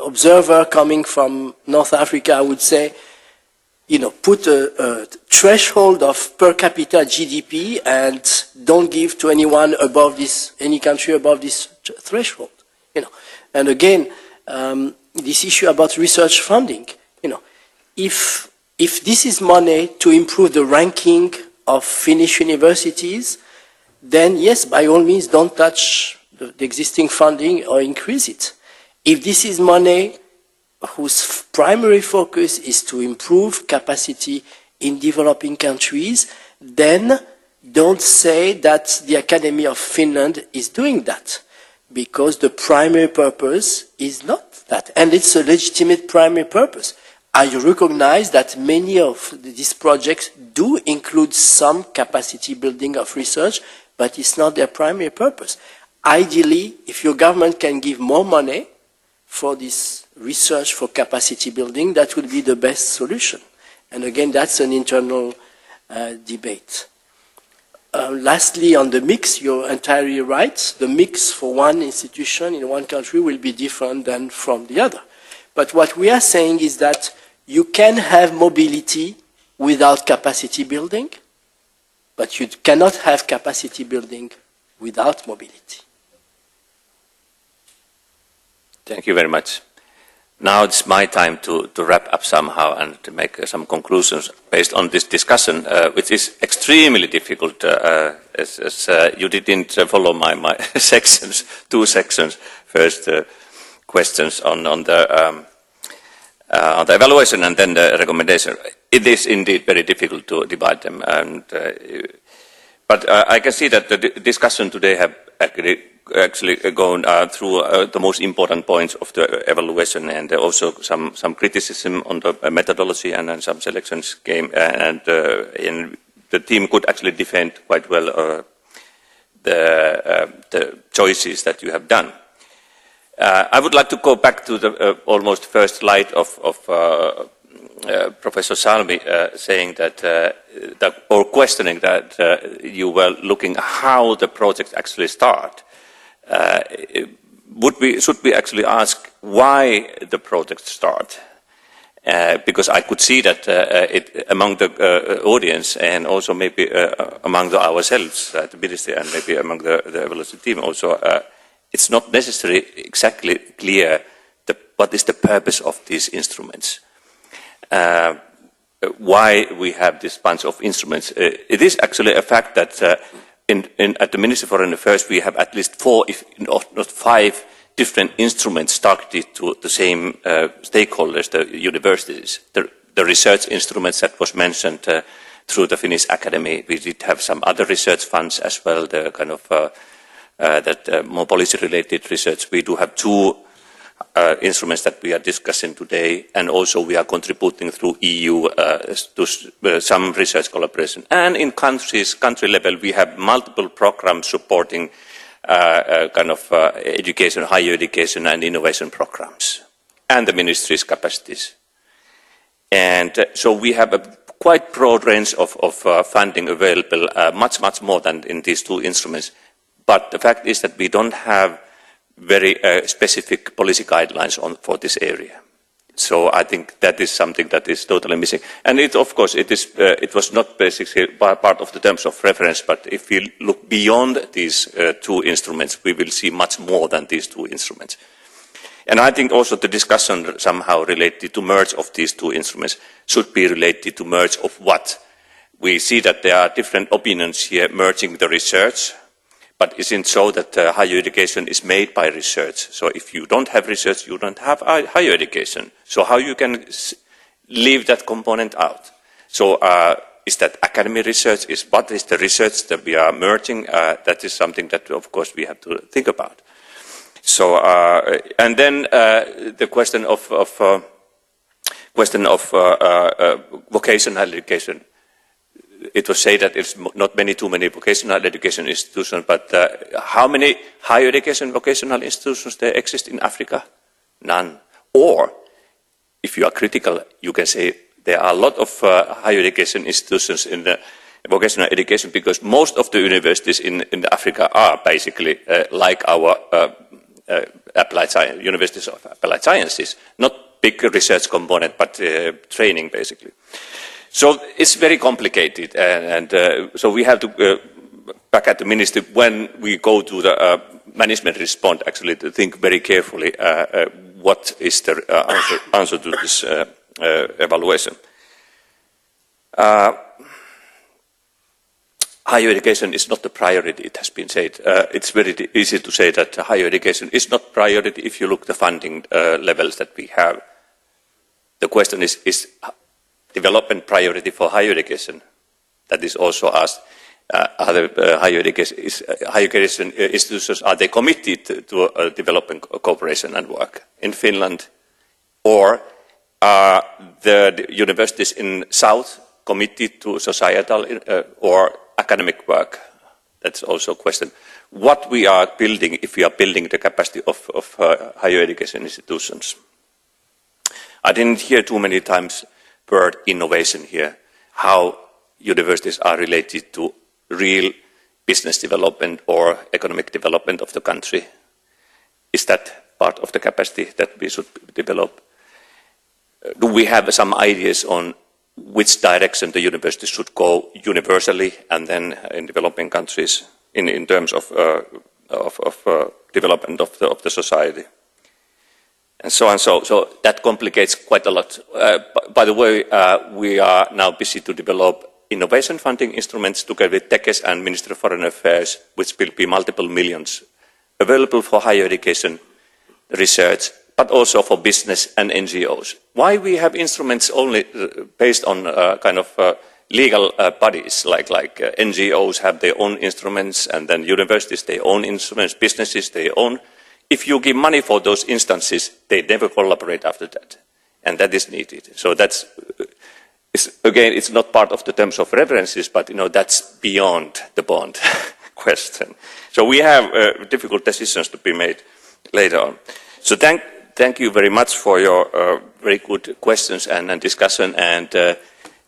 observer coming from North Africa, I would say, put a threshold of per capita GDP and don't give to any country above this threshold. And again, this issue about research funding. If this is money to improve the ranking of Finnish universities, then yes, by all means, don't touch the existing funding or increase it. If this is money whose primary focus is to improve capacity in developing countries, then don't say that the Academy of Finland is doing that, because the primary purpose is not that. And it's a legitimate primary purpose. I recognize that many of these projects do include some capacity building of research, but it's not their primary purpose. Ideally, if your government can give more money for this research for capacity building, that would be the best solution. And again, that's an internal debate. Lastly, on the mix, you're entirely right. The mix for one institution in one country will be different than from the other. But what we are saying is that you can have mobility without capacity building, but you cannot have capacity building without mobility. Thank you very much. Now it's my time to wrap up somehow and to make some conclusions based on this discussion, which is extremely difficult, as you didn't follow my sections, two sections. First, questions on the evaluation and then the recommendation. It is indeed very difficult to divide them, but I can see that the discussion today have actually gone through the most important points of the evaluation, and also some criticism on the methodology, and then some selections came, and the team could actually defend quite well the choices that you have done. I would like to go back to the almost first slide of Professor Salmi saying that, or questioning that you were looking how the project actually start. Should we actually ask why the project start? Because I could see that among the audience, and also maybe among ourselves at the ministry, and maybe among the evaluation team also, it's not necessarily exactly clear what is the purpose of these instruments. Why we have this bunch of instruments. It is actually a fact that at the Ministry for Foreign Affairs we have at least 4, if not 5, different instruments targeted to the same stakeholders, the universities. The research instruments that was mentioned through the Finnish Academy. We did have some other research funds as well, the kind of more policy-related research. We do have 2 instruments that we are discussing today, and also we are contributing through EU to some research collaboration. And in country level, we have multiple programs supporting education, higher education and innovation programs. and the ministry's capacities. And so we have a quite broad range of funding available, much more than in these two instruments. But the fact is that we don't have very specific policy guidelines for this area. So I think that is something that is totally missing. And of course, it was not basically part of the terms of reference, but if we look beyond these two instruments, we will see much more than these two instruments. And I think also the discussion somehow related to merge of these two instruments should be related to merge of what? We see that there are different opinions here merging the research, but isn't so that higher education is made by research. So if you don't have research, you don't have higher education. So how you can leave that component out? So is that academic research? What is the research that we are merging? That is something that, of course, we have to think about. So and then the question of vocational education. It was said that it's not too many vocational education institutions, but how many higher education vocational institutions there exist in Africa? None. Or, if you are critical, you can say there are a lot of higher education institutions in the vocational education because most of the universities in Africa are basically like our applied science, universities of applied sciences, not big research component, but training basically. So it's very complicated, and so we have to back at the ministry when we go to the management response actually to think very carefully what is the answer to this evaluation. Higher education is not the priority, it has been said. It's very easy to say that higher education is not priority if you look at the funding levels that we have. The question is development priority for higher education? That is also asked. Are the higher education institutions, are they committed to development cooperation and work in Finland? Or are the universities in South committed to societal or academic work? That's also a question. What we are building, if we are building the capacity of higher education institutions. I didn't hear too many times word innovation here, how universities are related to real business development or economic development of the country. Is that part of the capacity that we should develop? Do we have some ideas on which direction the university should go universally and then in developing countries in terms of development of the society? And so on. So that complicates quite a lot. By the way, we are now busy to develop innovation funding instruments together with TEKES and Ministry of Foreign Affairs, which will be multiple millions available for higher education research, but also for business and NGOs. Why we have instruments only based on kind of legal bodies, like NGOs have their own instruments, and then universities their own instruments, businesses their own. If you give money for those instances, they never collaborate after that. And that is needed. So that's, again, it's not part of the terms of references, but that's beyond the bond question. So we have difficult decisions to be made later on. So thank you very much for your very good questions and discussion. And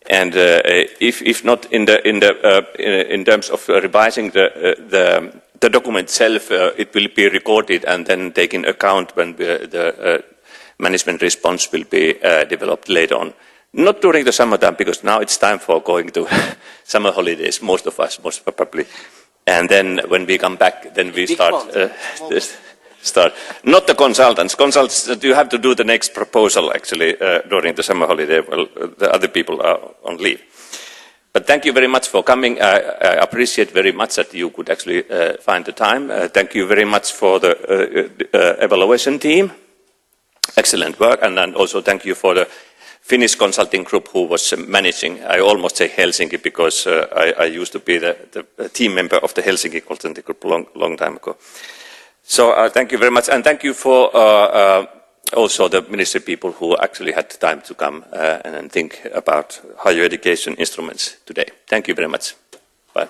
if not in terms of revising the document itself, it will be recorded and then taken account when the management response will be developed later on. Not during the summertime, because now it's time for going to summer holidays, most of us, most probably. And then when we come back, then we start. Not the consultants. Consultants, you have to do the next proposal, actually, during the summer holiday. Well, the other people are on leave. But thank you very much for coming. I appreciate very much that you could actually find the time. Thank you very much for the evaluation team. Excellent work. And then also thank you for the Finnish consulting group who was managing. I almost say Helsinki because I used to be the team member of the Helsinki consulting group long time ago. So thank you very much. And thank you for also the ministry people who actually had the time to come and think about higher education instruments today. Thank you very much. Bye.